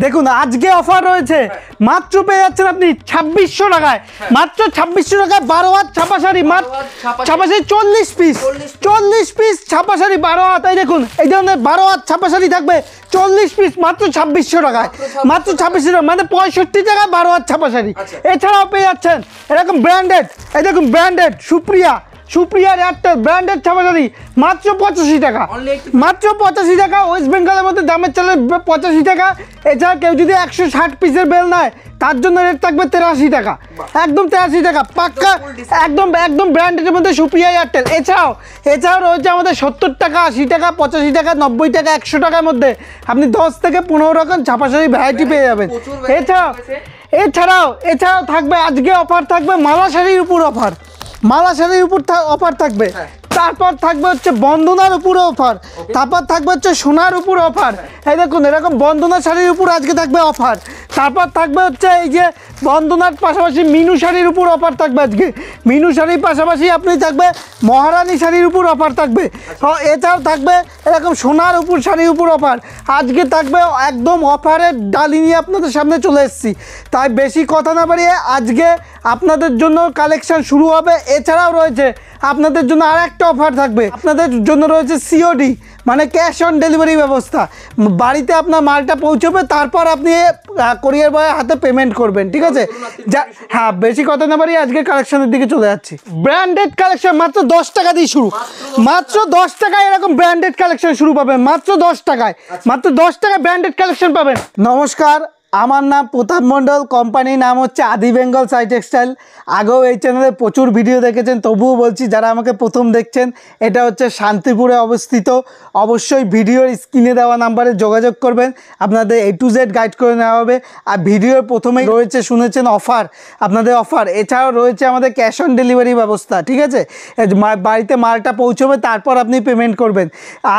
দেখুন আজকে অফার রয়েছে, মাত্র পেয়ে যাচ্ছেন আপনি 2600 টাকায়, মাত্র 2600 টাকায় 12 হাত ছাপা শাড়ি, মাত্র ছাপা শাড়ি 40 পিস ছাপা শাড়ি 12 হাত। এই দেখুন এই ধরনের 12 হাত ছাপা শাড়ি থাকবে 40 পিস মাত্র 2600 টাকায়, মাত্র 2600 টাকা, মানে 65 টাকায় 12 হাত ছাপা শাড়ি। এছাড়াও পেয়ে যাচ্ছেন এরকম ব্র্যান্ডেড, এই দেখুন ব্র্যান্ডেড সুপ্রিয়ার এয়ারটেল ব্র্যান্ডেড ছাপা শাড়ি মাত্র 85 টাকা, মাত্র 85 টাকা। ওয়েস্ট বেঙ্গলের মধ্যে দামের চলে 85 টাকা। এছাড়া কেউ যদি 160 পিসের বেল নেয় তার জন্য রেট থাকবে 83 টাকা, একদম 83 টাকা পাক্কা, একদম ব্র্যান্ডের মধ্যে সুপ্রিয়া এয়ারটেল। এছাড়াও রয়েছে আমাদের 70 টাকা, 80 টাকা, 85 টাকা, 90 টাকা, 100 টাকার মধ্যে আপনি 10 থেকে 15 রকম ছাপা শাড়ি ভ্যারাইটি পেয়ে যাবেন। এছাড়াও থাকবে আজকে অফার থাকবে মালা শাড়ির উপর অফার, মালা শাড়ির উপর অফার থাকবে। তারপর থাকবে হচ্ছে বন্দনার উপরে অফার, তারপর থাকবে হচ্ছে সোনার উপর অফার। এই দেখুন এরকম বন্দনা শাড়ির উপর আজকে থাকবে অফার। তারপর থাকবে হচ্ছে এই যে বন্দনার পাশাপাশি মিনু শাড়ির উপর অফার থাকবে আজকে, মিনু শাড়ির পাশাপাশি আপনি থাকবে মহারানী শাড়ির উপর অফার থাকবে। এছাড়াও থাকবে এরকম সোনার উপর শাড়ির উপর অফার। আজকে থাকবে একদম অফারের ডালি নিয়ে আপনাদের সামনে চলে এসেছি, তাই বেশি কথা না বাড়িয়ে আজকে আপনাদের জন্য কালেকশন শুরু হবে। এছাড়াও রয়েছে আপনাদের জন্য আর একটা অফার থাকবে, আপনাদের জন্য রয়েছে সিওডি মানে ক্যাশ অন ডেলিভারি ব্যবস্থা। বাড়িতে আপনার মালটা পৌঁছবে, তারপর আপনি কোরিয়ার বয়ের হাতে পেমেন্ট করবেন, ঠিক আছে? হ্যাঁ, বেশি কথা না বাড়িয়ে আজকে কালেকশনের দিকে চলে যাচ্ছি। ব্র্যান্ডেড কালেকশন মাত্র 10 টাকা দিয়ে শুরু, মাত্র 10 টাকায় এরকম ব্র্যান্ডেড কালেকশন শুরু পাবেন, মাত্র 10 টাকায়, মাত্র 10 টাকায় ব্র্যান্ডেড কালেকশন পাবেন। নমস্কার, আমার নাম প্রতাপ মণ্ডল, কোম্পানির নাম হচ্ছে আদি বেঙ্গল সাই টেক্সটাইল। আগেও এই চ্যানেলে প্রচুর ভিডিও দেখেছেন, তবুও বলছি যারা আমাকে প্রথম দেখছেন, এটা হচ্ছে শান্তিপুরে অবস্থিত। অবশ্যই ভিডিওর স্ক্রিনে দেওয়া নাম্বারে যোগাযোগ করবেন, আপনাদের A to Z গাইড করে নেওয়া হবে। আর ভিডিওর প্রথমেই রয়েছে শুনেছেন অফার, আপনাদের অফার। এছাড়াও রয়েছে আমাদের ক্যাশ অন ডেলিভারি ব্যবস্থা, ঠিক আছে? বাড়িতে মালটা পৌঁছবে, তারপর আপনি পেমেন্ট করবেন।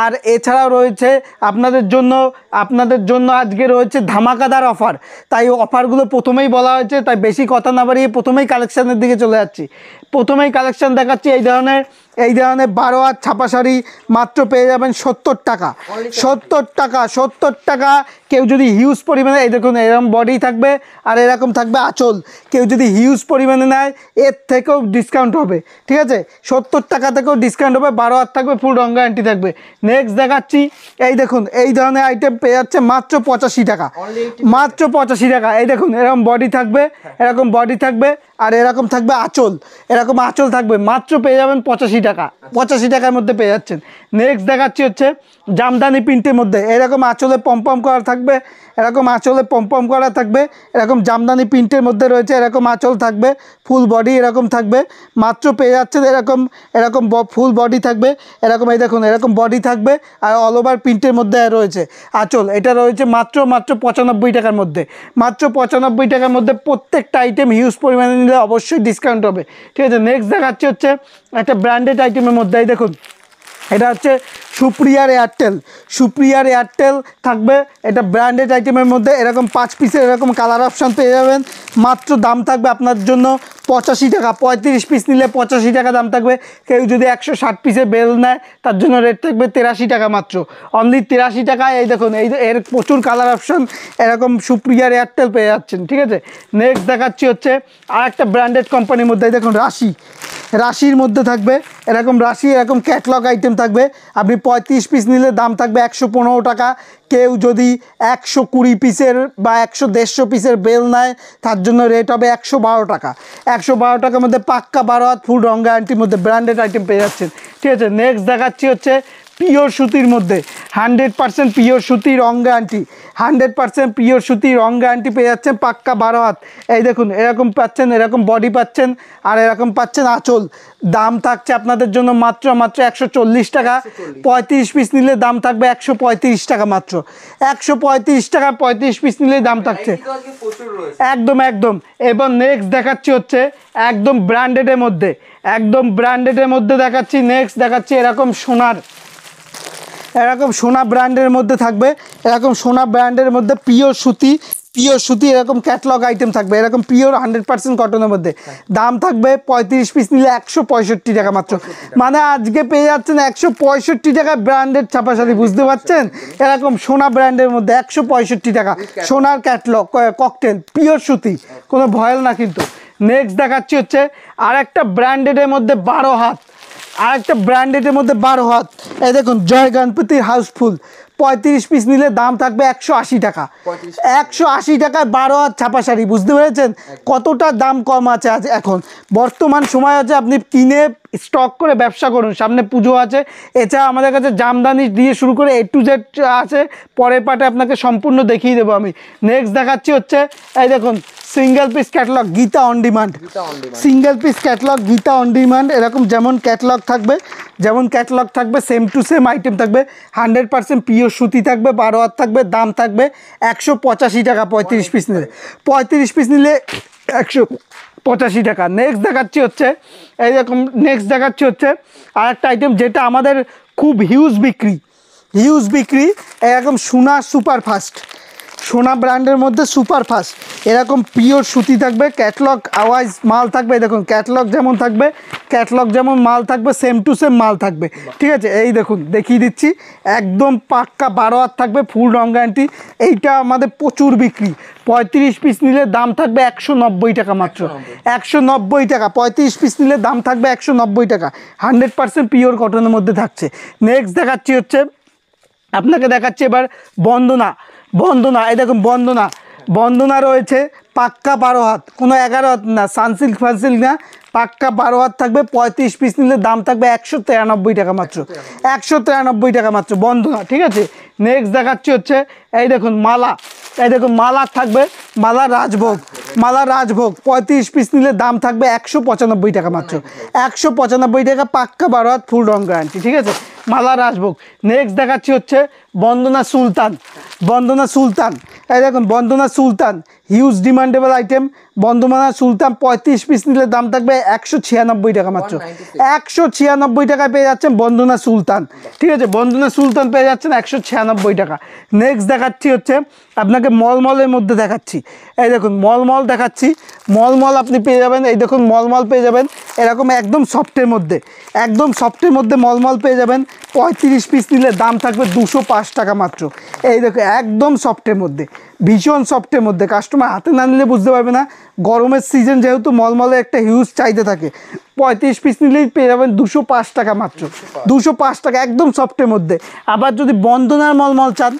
আর এছাড়াও রয়েছে আপনাদের জন্য আজকে রয়েছে ধামাকাদার অফার। তাই অফারগুলো প্রথমেই বলা হয়েছে, তাই বেশি কথা না বাড়িয়ে প্রথমেই কালেকশনের দিকে চলে যাচ্ছি। প্রথমেই কালেকশন দেখাচ্ছি এই ধরনের 12 হাত ছাপা শাড়ি মাত্র পেয়ে যাবেন 70 টাকা, 70 টাকা। কেউ যদি হিউজ পরিমাণে, এই দেখুন এরকম বডি থাকবে আর এরকম থাকবে আঁচল, কেউ যদি হিউজ পরিমাণে নেয় এর থেকেও ডিসকাউন্ট হবে, ঠিক আছে? 70 টাকা থেকেও ডিসকাউন্ট হবে, 12 হাত থাকবে, ফুল রং গ্যারান্টি থাকবে। নেক্সট দেখাচ্ছি, এই দেখুন এই ধরনের আইটেম পেয়ে যাচ্ছে মাত্র 85 টাকা, মাত্র 85 টাকা। এই দেখুন এরকম বডি থাকবে, এরকম বডি থাকবে আর এরকম থাকবে আঁচল, এরকম আঁচল থাকবে, মাত্র পেয়ে যাবেন 85 টাকা, 85 টাকার মধ্যে পেয়ে যাচ্ছেন। নেক্সট দেখাচ্ছি হচ্ছে জামদানি প্রিন্টের মধ্যে, এরকম আঁচলে পম্পম করা থাকবে, এরকম আঁচলে পম্পম করা থাকবে, এরকম জামদানি প্রিন্টের মধ্যে রয়েছে, এরকম আঁচল থাকবে, ফুল বডি এরকম থাকবে, মাত্র পেয়ে যাচ্ছেন এরকম ফুল বডি থাকবে, এরকম এই দেখুন এরকম বডি থাকবে আর অল ওভার প্রিন্টের মধ্যে রয়েছে আঁচল। এটা রয়েছে মাত্র 95 টাকার মধ্যে, মাত্র 95 টাকার মধ্যে। প্রত্যেকটা আইটেম হিউজ পরিমাণে নিলে অবশ্যই ডিসকাউন্ট হবে, ঠিক আছে? নেক্সট দেখাচ্ছি হচ্ছে একটা ব্র্যান্ডেড আইটেমের মধ্যে, এই দেখুন এটা হচ্ছে সুপ্রিয়ার এয়ারটেল থাকবে, এটা ব্র্যান্ডেড আইটেমের মধ্যে। এরকম 5 পিসের এরকম কালার অপশান পেয়ে যাবেন, মাত্র দাম থাকবে আপনার জন্য 85 টাকা, 35 পিস নিলে 85 টাকা দাম থাকবে। কেউ যদি 160 পিসের বেল নেয় তার জন্য রেট থাকবে 83 টাকা, মাত্র অনলি 83 টাকায়। এই দেখুন এর প্রচুর কালার অপশান, এরকম সুপ্রিয়ার এয়ারটেল পেয়ে যাচ্ছেন, ঠিক আছে? নেক্সট দেখাচ্ছি হচ্ছে আর একটা ব্র্যান্ডেড কোম্পানির মধ্যে, এই দেখুন রাশির মধ্যে থাকবে, এরকম রাশি এরকম ক্যাটলগ আইটেম থাকবে। আপনি 35 পিস নিলে দাম থাকবে 115 টাকা। কেউ যদি 120 পিসের বা 100-150 পিসের বেল নেয় তার জন্য রেট হবে 112 টাকা, 112 টাকার মধ্যে পাক্কা 12 হাত ফুল রং গ্যারান্টির মধ্যে ব্র্যান্ডেড আইটেম পেয়ে যাচ্ছেন, ঠিক আছে? নেক্সট দেখাচ্ছি হচ্ছে পিওর সুতির মধ্যে 100% পিওর সুতি রং গ্যারান্টি, 100% পিওর সুতি রং গ্যারান্টি পেয়ে যাচ্ছেন পাক্কা 12 হাত। এই দেখুন এরকম পাচ্ছেন, এরকম বডি পাচ্ছেন আর এরকম পাচ্ছেন আঁচল। দাম থাকছে আপনাদের জন্য মাত্র 140 টাকা। 35 পিস নিলে দাম থাকবে 135 টাকা, মাত্র 135 টাকা 35 পিস নিলে দাম থাকছে, একদম। এবার নেক্সট দেখাচ্ছি হচ্ছে একদম ব্র্যান্ডেডের মধ্যে দেখাচ্ছি। নেক্সট দেখাচ্ছি এরকম সোনা ব্র্যান্ডের মধ্যে থাকবে, এরকম সোনা ব্র্যান্ডের মধ্যে পিওর পিওর সুতি এরকম ক্যাটলগ আইটেম থাকবে, এরকম পিওর 100% কটনের মধ্যে। দাম থাকবে 35 পিস নিলে 165 টাকা মাত্র। মানে আজকে পেয়ে যাচ্ছেন 165 টাকায় ব্র্যান্ডেড ছাপা শাড়ি, বুঝতে পারছেন? এরকম সোনা ব্র্যান্ডের মধ্যে 165 টাকা, সোনার ক্যাটলগ ককটেল পিওর সুতি, কোনো ভয়েল না কিন্তু। নেক্সট দেখাচ্ছি হচ্ছে আরেকটা ব্র্যান্ডেডের মধ্যে 12 হাত, আরেকটা ব্র্যান্ডেডের মধ্যে 12 হাত। এই দেখুন জয় গণপতি হাউসফুল, 35 পিস নিলে দাম থাকবে 180 টাকা। 180 টাকায় 12 হাত ছাপা শাড়ি, বুঝতে পেরেছেন কতটা দাম কম আছে আজ এখন বর্তমান সময় আছে। আপনি কিনে স্টক করে ব্যবসা করুন, সামনে পুজো আছে। এছাড়া আমাদের কাছে জামদানি দিয়ে শুরু করে A to Z আছে, পরের পার্টে আপনাকে সম্পূর্ণ দেখিয়ে দেবো আমি। নেক্সট দেখাচ্ছি হচ্ছে এই দেখুন single piece catalogue Gita on demand, single piece catalogue Gita on demand. এরকম যেমন ক্যাটলগ থাকবে সেম টু সেম আইটেম থাকবে, 100% পিওর সুতি থাকবে, 12 হাত থাকবে। দাম থাকবে 185 টাকা 35 পিস নিলে, 35 পিস নিলে 185 টাকা। নেক্সট দেখাচ্ছি হচ্ছে এই রকম, নেক্সট দেখাচ্ছি হচ্ছে আরেকটা আইটেম যেটা আমাদের খুব হিউজ বিক্রি, এরকম সোনা সুপারফাস্ট, সোনা ব্র্যান্ডের মধ্যে সুপারফাস্ট, এরকম পিওর সুতি থাকবে, ক্যাটলগ আওয়াজ মাল থাকবে। দেখুন ক্যাটলগ যেমন মাল থাকবে সেম টু সেম মাল থাকবে, ঠিক আছে? এই দেখুন দেখিয়ে দিচ্ছি, একদম পাক্কা 12 হাত থাকবে, ফুল রং গ্যারান্টি। এইটা আমাদের প্রচুর বিক্রি, 35 পিস নিলে দাম থাকবে 190 টাকা মাত্র, 190 টাকা। 35 পিস নিলে দাম থাকবে 190 টাকা, 100% পিওর কটনের মধ্যে থাকছে। নেক্সট দেখাচ্ছি হচ্ছে আপনাকে দেখাচ্ছি এবার বন্দনা। এই দেখুন বন্দনা রয়েছে পাক্কা 12 হাত, কোনো 11 হাত না, সানসিল্ক ফানসিল্ক না, পাক্কা 12 হাত থাকবে। 35 পিস নিলে দাম থাকবে 193 টাকা মাত্র, 193 টাকা মাত্র বন্দনা, ঠিক আছে? নেক্সট দেখাচ্ছি হচ্ছে এই দেখুন মালা থাকবে, মালা রাজভোগ, 35 পিস নিলে দাম থাকবে 195 টাকা মাত্র, 195 টাকা, পাক্কা 12 হাত, ফুল রং গ্যারান্টি, ঠিক আছে? মালা রাজভোগ। নেক্সট দেখাচ্ছি হচ্ছে বন্দনা সুলতান, এই দেখুন বন্দনা সুলতান হিউজ ডিমান্ডেবল আইটেম, বন্দনা সুলতান 35 পিস নিলে দাম থাকবে 196 টাকা মাত্র, 196 টাকায় পেয়ে যাচ্ছেন বন্দনা সুলতান, ঠিক আছে? বন্দনা সুলতান পেয়ে যাচ্ছেন 196 টাকা। নেক্সট দেখাচ্ছি হচ্ছে আপনাকে মলমলের মধ্যে দেখাচ্ছি, এই দেখুন মলমল দেখাচ্ছি, মলমল আপনি পেয়ে যাবেন, এই দেখুন মলমল পেয়ে যাবেন এরকম একদম সফটের মধ্যে মলমল পেয়ে যাবেন। 35 পিস নিলে দাম থাকবে 205 টাকা মাত্র। এই দেখো একদম সফটের মধ্যে, ভীষণ সফটের মধ্যে, কাস্টমার হাতে না নিলে বুঝতে পারবে না। গরমের সিজন যেহেতু মলমলে একটা হিউজ চাহিদা থাকে, 35 পিস নিলেই পেয়ে যাবেন 205 টাকা মাত্র, 205 টাকা, একদম সফটের মধ্যে। আবার যদি বন্দনার মলমল চান,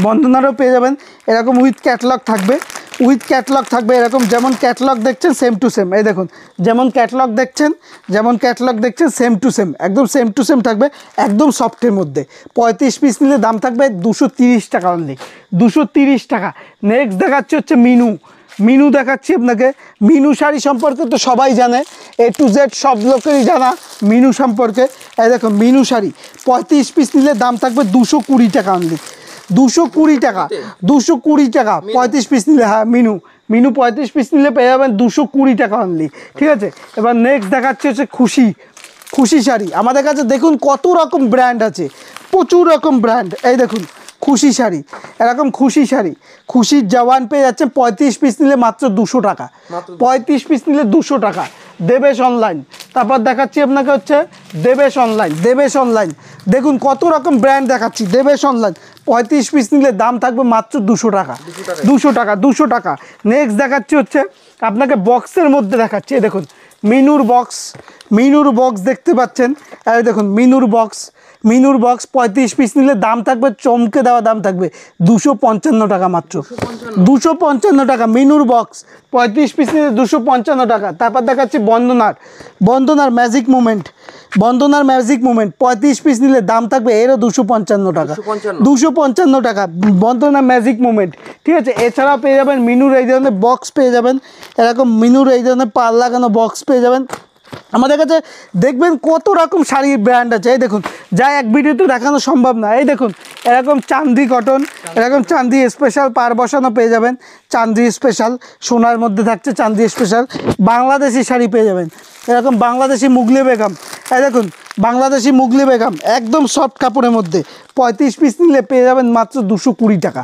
বন্দনারও পেয়ে যাবেন, এরকম উইথ ক্যাটলগ থাকবে, এরকম যেমন ক্যাটলগ দেখছেন সেম টু সেম। এই দেখুন যেমন ক্যাটলগ দেখছেন সেম টু সেম, একদম সেম টু সেম থাকবে, একদম সফটের মধ্যে। 35 পিস নিলে দাম থাকবে 230 টাকা অনলি, 230 টাকা। নেক্সট দেখাচ্ছি হচ্ছে মিনু দেখাচ্ছি আপনাকে। মিনু শাড়ি সম্পর্কে তো সবাই জানে, A to Z সব লোকেরই জানা মিনু সম্পর্কে। এই দেখুন মিনু শাড়ি 35 পিস নিলে দাম থাকবে 220 টাকা অনলি, 220 টাকা, 220 টাকা 35 পিস নিলে। হ্যাঁ মিনু 35 পিস নিলে পেয়ে যাবেন 220 টাকা অনলি, ঠিক আছে? এবার নেক্সট দেখাচ্ছি হচ্ছে খুশি শাড়ি। আমাদের কাছে দেখুন কত রকম ব্র্যান্ড আছে, প্রচুর রকম ব্র্যান্ড। এই দেখুন খুশি শাড়ি, এরকম খুশির জওয়ান পেয়ে যাচ্ছে 35 পিস নিলে মাত্র 200 টাকা, 35 পিস নিলে 200 টাকা। দেবেশ অনলাইন, তারপর দেখাচ্ছি আপনাকে হচ্ছে দেবেশ অনলাইন, দেখুন কত রকম ব্র্যান্ড দেখাচ্ছি। দেবেশ অনলাইন 35 পিস নিলে দাম থাকবে মাত্র 200 টাকা, 200 টাকা। নেক্সট দেখাচ্ছি হচ্ছে আপনাকে বক্সের মধ্যে দেখাচ্ছি, এই দেখুন মিনুর বক্স দেখতে পাচ্ছেন, এই দেখুন মিনুর বক্স 35 পিস নিলে দাম থাকবে, চমকে দেওয়া দাম থাকবে 255 টাকা মাত্র, 255 টাকা মিনুর বক্স 35 পিস নিলে 255 টাকা। তারপর দেখাচ্ছি বন্দনার ম্যাজিক মুভমেন্ট 35 পিস নিলে দাম থাকবে এরও 255 টাকা, 255 টাকা বন্দনা ম্যাজিক মুভমেন্ট, ঠিক আছে? এছাড়াও পেয়ে যাবেন মিনুর এই ধরনের বক্স পেয়ে যাবেন, এরকম মিনুর এই ধরনের পাল লাগানো বক্স পেয়ে যাবেন। আমাদের কাছে দেখবেন কত রকম শাড়ির ব্র্যান্ড আছে। এই দেখুন যা এক ভিডিওতে দেখানো সম্ভব না। এই দেখুন এরকম চান্দি কটন, এরকম চান্দি স্পেশাল পার বসানো পেয়ে যাবেন, চান্দি স্পেশাল সোনার মধ্যে থাকছে, চান্দি স্পেশাল বাংলাদেশি শাড়ি পেয়ে যাবেন, এরকম বাংলাদেশি মুগলি বেগম। এই দেখুন বাংলাদেশি মুগলি বেগম একদম সফট কাপড়ের মধ্যে 35 পিস নিলে পেয়ে যাবেন মাত্র 220 টাকা,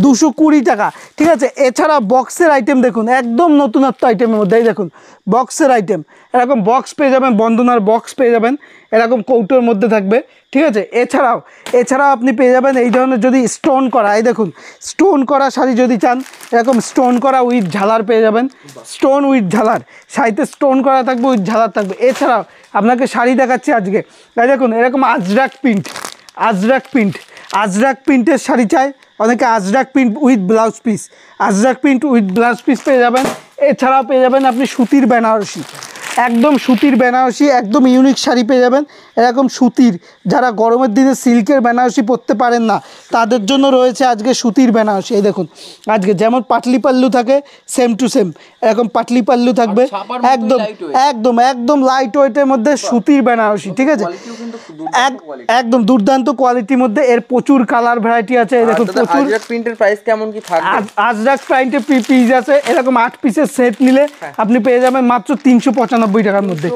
220 টাকা। ঠিক আছে, এছাড়া বক্সের আইটেম দেখুন, একদম নতুনত্ব আইটেমের মধ্যে। এই দেখুন বক্সের আইটেম, এরকম বক্স পেয়ে যাবেন, বন্দনার বক্স পেয়ে যাবেন, এরকম কৌটোর মধ্যে থাকবে। ঠিক আছে, এছাড়াও আপনি পেয়ে যাবেন এই ধরনের যদি স্টোন করা, এই দেখুন স্টোন করা শাড়ি যদি চান, এরকম স্টোন করা উইথ ঝালার পেয়ে যাবেন, স্টোন উইথ ঝালার, শাড়িতে স্টোন করা থাকবে উইথ ঝালার থাকবে। এছাড়াও আপনাকে শাড়ি দেখাচ্ছি আজকে, এই দেখুন এরকম আজরাক প্রিন্টের শাড়ি চাই অনেকে, Ajrak print with blouse piece, Ajrak print with blouse piece পেয়ে যাবেন। এছাড়াও পেয়ে যাবেন আপনি সুতির বেনারসি, একদম সুতির বেনারসি, একদম ইউনিক শাড়ি পেয়ে যাবেন এরকম সুতির। যারা গরমের দিনে সিল্কের বেনারসি পরতে পারেন না তাদের জন্য রয়েছে আজকে সুতির বেনারসি। এই দেখুন আজকে যেমন পাটলি পাল্লু থাকে সেম টু সেম এরকম পাটলি পাল্লু থাকবে, একদম একদম একদম লাইট ওয়েটের মধ্যে সুতির বেনারসি। ঠিক আছে, একদম দুর্দান্ত কোয়ালিটির মধ্যে, এর প্রচুর কালার ভ্যারাইটি আছে। এই দেখুন প্রচুর। আজরাক প্রিন্টের প্রাইস কেমন কি থাকবে? আজরাক প্রিন্টের পিস আছে, এরকম 8 পিসের সেট নিলে আপনি পেয়ে যাবেন মাত্র 395 টাকার মধ্যে,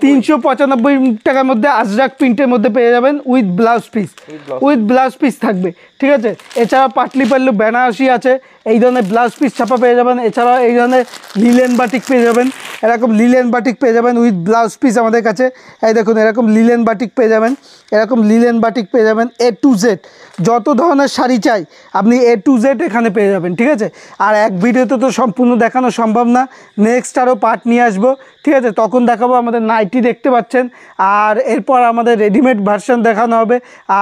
395 টাকার মধ্যে আজরাক প্রিন্টের মধ্যে পেয়ে যাবেন উইথ ব্লাউজ পিস থাকবে। ঠিক আছে, এছাড়া পাটলি পাল্লু বেনারসি আছে, এই ধরনের ব্লাউজ পিস ছাপা পেয়ে যাবেন। এছাড়াও এই ধরনের লিলেন বাটিক পেয়ে যাবেন, এরকম লিলেন বাটিক পেয়ে যাবেন উইথ ব্লাউজ পিস আমাদের কাছে। এই দেখুন এরকম লিলেন বাটিক পেয়ে যাবেন, A to Z যত ধরনের শাড়ি চাই আপনি A to Z এখানে পেয়ে যাবেন। ঠিক আছে, আর এক ভিডিওতে তো সম্পূর্ণ দেখানো সম্ভব না, নেক্সট আরও পার্ট নিয়ে আসবো। ঠিক আছে, তখন দেখাবো। আমাদের নাইটি দেখতে পাচ্ছেন, আর এরপর আমাদের রেডিমেড ভার্সন দেখানো হবে,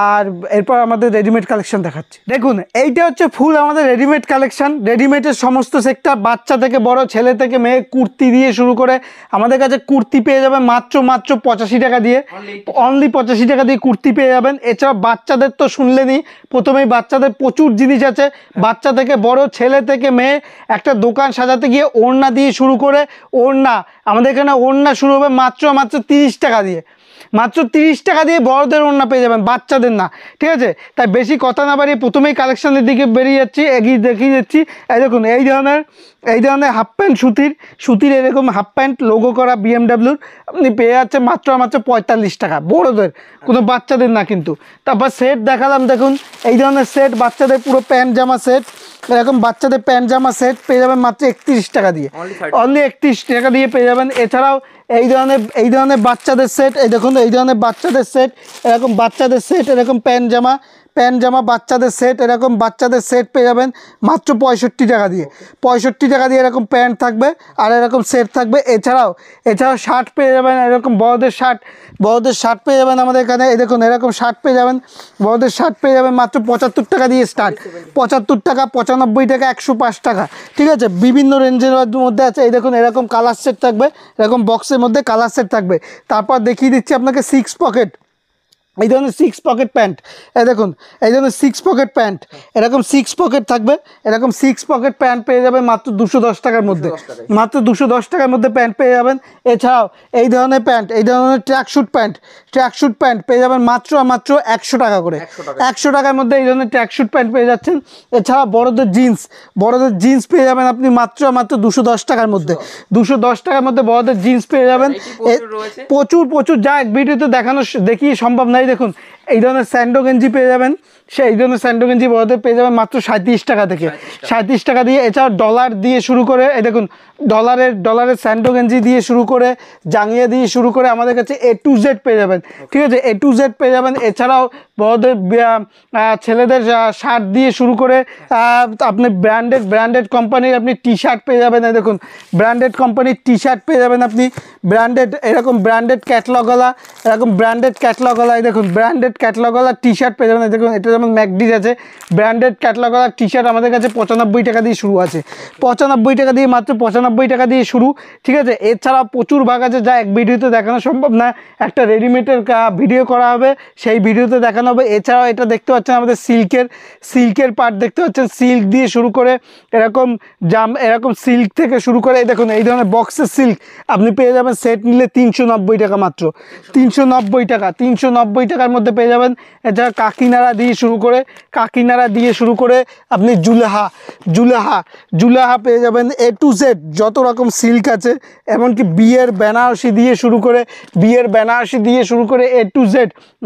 আর এরপর আমাদের রেডিমেড কালেকশন দেখাচ্ছি। দেখুন এইটা হচ্ছে ফুল আমাদের রেডিমেড কালেকশন, রেডিমেডের সমস্ত সেক্টর, বাচ্চা থেকে বড়, ছেলে থেকে মেয়ে, কুর্তি দিয়ে শুরু করে আমাদের কাছে কুর্তি পেয়ে যাবেন মাত্র 85 টাকা দিয়ে, অনলি 85 টাকা দিয়ে কুর্তি পেয়ে যাবেন। এছাড়া বাচ্চাদের তো শুনলেনই, প্রথমেই বাচ্চাদের প্রচুর জিনিস আছে, বাচ্চা থেকে বড়, ছেলে থেকে মেয়ে। একটা দোকান সাজাতে গিয়ে ওড়না দিয়ে শুরু করে, ওড়না আমাদের এখানে ওড়না শুরু হবে মাত্র 30 টাকা দিয়ে, মাত্র 30 টাকা দিয়ে বড়দের ওড়না পেয়ে যাবেন, বাচ্চাদের না। ঠিক আছে, তাই বেশি কথা না বাড়িয়ে প্রথমেই কালেকশনের দিকে বেরিয়ে যাচ্ছি, এগিয়ে দেখিয়ে যাচ্ছি। এই দেখুন এই ধরনের হাফ প্যান্ট সুতির এরকম হাফ প্যান্ট লোগো করা BMW আপনি পেয়ে যাচ্ছে মাত্র 45 টাকা, বড়দের, কোনো বাচ্চাদের না কিন্তু। তারপর সেট দেখালাম, দেখুন এই ধরনের সেট, বাচ্চাদের পুরো প্যান্ট জামা সেট, এরকম বাচ্চাদের প্যান্ট জামা সেট পেয়ে যাবেন মাত্র 31 টাকা দিয়ে, অনলি 31 টাকা দিয়ে পেয়ে যাবেন। এছাড়াও এই ধরনের বাচ্চাদের সেট, এই দেখুন এই ধরনের বাচ্চাদের সেট, এরকম বাচ্চাদের সেট, এরকম প্যান্ট জামা বাচ্চাদের সেট, এরকম বাচ্চাদের সেট পেয়ে যাবেন মাত্র 65 টাকা দিয়ে, 65 টাকা দিয়ে এরকম প্যান্ট থাকবে আর এরকম সেট থাকবে। এছাড়াও শার্ট পেয়ে যাবেন, এরকম বড়দের শার্ট পেয়ে যাবেন আমাদের এখানে। এই দেখুন এরকম শার্ট পেয়ে যাবেন, বড়দের শার্ট পেয়ে যাবেন মাত্র 75 টাকা দিয়ে স্টার্ট, 75 টাকা, 95 টাকা, 105 টাকা। ঠিক আছে, বিভিন্ন রেঞ্জের মধ্যে আছে। এই দেখুন এরকম কালার সেট থাকবে, এরকম বক্সের মধ্যে কালার সেট থাকবে। তারপর দেখিয়ে দিচ্ছি আপনাকে 6 পকেট, এই ধরনের 6 পকেট প্যান্ট, এই দেখুন এই ধরনের 6 পকেট প্যান্ট, এরকম 6 পকেট থাকবে, এরকম 6 পকেট প্যান্ট পেয়ে যাবেন মাত্র 210 টাকার মধ্যে, মাত্র 210 টাকার মধ্যে প্যান্ট পেয়ে যাবেন। এছাড়াও এই ধরনের প্যান্ট, এই ধরনের ট্র্যাকশুট প্যান্ট পেয়ে যাবেন মাত্র 100 টাকা করে, 100 টাকার মধ্যে এই ধরনের ট্র্যাকশুট প্যান্ট পেয়ে যাচ্ছেন। এছাড়া বড়দের জিন্স পেয়ে যাবেন আপনি মাত্র 210 টাকার মধ্যে, 210 টাকার মধ্যে বড়দের জিন্স পেয়ে যাবেন। প্রচুর যা এক ভিডিওতে দেখিয়ে সম্ভব নয়। দেখুন এই ধরনের স্যান্ডো গেঞ্জি পেয়ে যাবেন, এই ধরনের স্যান্ডো গেঞ্জি বড়দের পেয়ে যাবেন মাত্র 37 টাকা থেকে, 37 টাকা দিয়ে। এছাড়াও ডলার দিয়ে শুরু করে, এই দেখুন ডলারের স্যান্ডো গেঞ্জি দিয়ে শুরু করে, জাঙ্গিয়া দিয়ে শুরু করে আমাদের কাছে A to Z পেয়ে যাবেন। ঠিক আছে, A to Z পেয়ে যাবেন। এছাড়াও বড়দের ছেলেদের শার্ট দিয়ে শুরু করে আপনি ব্র্যান্ডেড কোম্পানির আপনি টি শার্ট পেয়ে যাবেন। এই দেখুন ব্র্যান্ডেড কোম্পানির টি শার্ট পেয়ে যাবেন আপনি, এরকম ব্র্যান্ডেড ক্যাটলগওয়ালা, এই দেখুন ব্র্যান্ডেড ক্যাটলগওয়ালা টি শার্ট পেয়ে যাবেন। দেখুন এটা যেমন ম্যাকডিজ আছে, ব্র্যান্ডেড ক্যাটলগওয়ালা টি শার্ট আমাদের কাছে 95 টাকা দিয়ে শুরু আছে, 95 টাকা দিয়ে, মাত্র 95 টাকা দিয়ে শুরু। ঠিক আছে, এছাড়া প্রচুর ভাগ আছে যা এক ভিডিওতে দেখানো সম্ভব না, একটা রেডিমেডের ভিডিও করা হবে, সেই ভিডিওতে দেখানো হবে। এছাড়াও এটা দেখতে পাচ্ছেন আমাদের সিল্কের পার্ট দেখতে পাচ্ছেন, সিল্ক দিয়ে শুরু করে এরকম এরকম সিল্ক থেকে শুরু করে, এই দেখুন এই ধরনের বক্সের সিল্ক আপনি পেয়ে যাবেন সেট নিলে 390 টাকা, মাত্র 390 টাকা, 390 টাকার মধ্যে পেয়ে পেয়ে যাবেন। এছাড়া কাকিনাড়া দিয়ে শুরু করে আপনি জুলেহা পেয়ে যাবেন। A to Z যত রকম সিল্ক আছে, এমনকি বিয়ের বেনারসি দিয়ে শুরু করে A to Z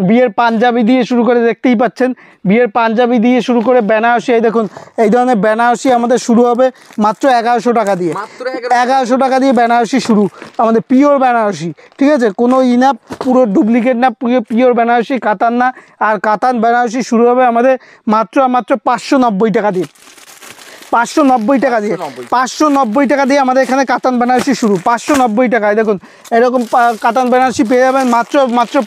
বিয়ের পাঞ্জাবি দিয়ে শুরু করে, দেখতেই পাচ্ছেন বিয়ের পাঞ্জাবি দিয়ে শুরু করে বেনারসি। এই দেখুন, এই ধরনের বেনারসি আমাদের শুরু হবে মাত্র 1100 টাকা দিয়ে। মাত্র 1100 টাকা দিয়ে বেনারসি শুরু, আমাদের পিওর বেনারসি, ঠিক আছে? কোনো না, পুরো ডুপ্লিকেট না, পিওর বেনারসি, কাতান না। আর কাতান বেনারসি শুরু হবে আমাদের মাত্র 590 টাকা দিয়ে। 590 টাকা দিয়ে 590 টাকা দিয়ে আমাদের এখানে কাতান বেনারসি শুরু, 590 টাকায়। দেখুন এরকম কাতান বেনারসি পেয়ে যাবেন মাত্র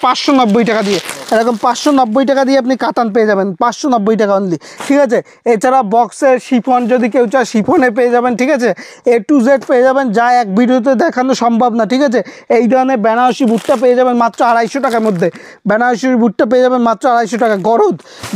590 টাকা দিয়ে। এরকম 590 টাকা দিয়ে আপনি কাতান পেয়ে যাবেন, 590 টাকা অনলি, ঠিক আছে? এছাড়া বক্সের শিফন যদি কেউ চায়, শিফনে পেয়ে যাবেন, ঠিক আছে? A to Z পেয়ে যাবেন, যা এক ভিডিওতে দেখানো সম্ভব না, ঠিক আছে? এই ধরনের বেনারসি বুটটা পেয়ে যাবেন মাত্র 250 টাকার মধ্যে। বেনারসির বুটটা পেয়ে যাবেন মাত্র 250 টাকা।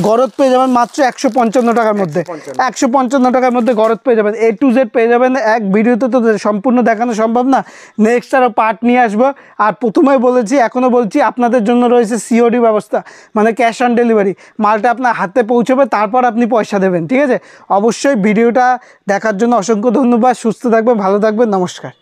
গরদ পেয়ে যাবেন মাত্র 155 টাকার মধ্যে। 155 টাকার মধ্যে গরদ পেয়ে যাবেন। A to Z পেয়ে যাবেন। এক ভিডিওতে তো সম্পূর্ণ দেখানো সম্ভব না, নেক্সট আরও পার্ট নিয়ে আসবো। আর প্রথমেই বলেছি, এখনও বলছি, আপনাদের জন্য রয়েছে COD ব্যবস্থা, মানে ক্যাশ অন ডেলিভারি। মালটা আপনার হাতে পৌঁছবে, তারপর আপনি পয়সা দেবেন, ঠিক আছে? অবশ্যই ভিডিওটা দেখার জন্য অসংখ্য ধন্যবাদ। সুস্থ থাকবেন, ভালো থাকবেন, নমস্কার।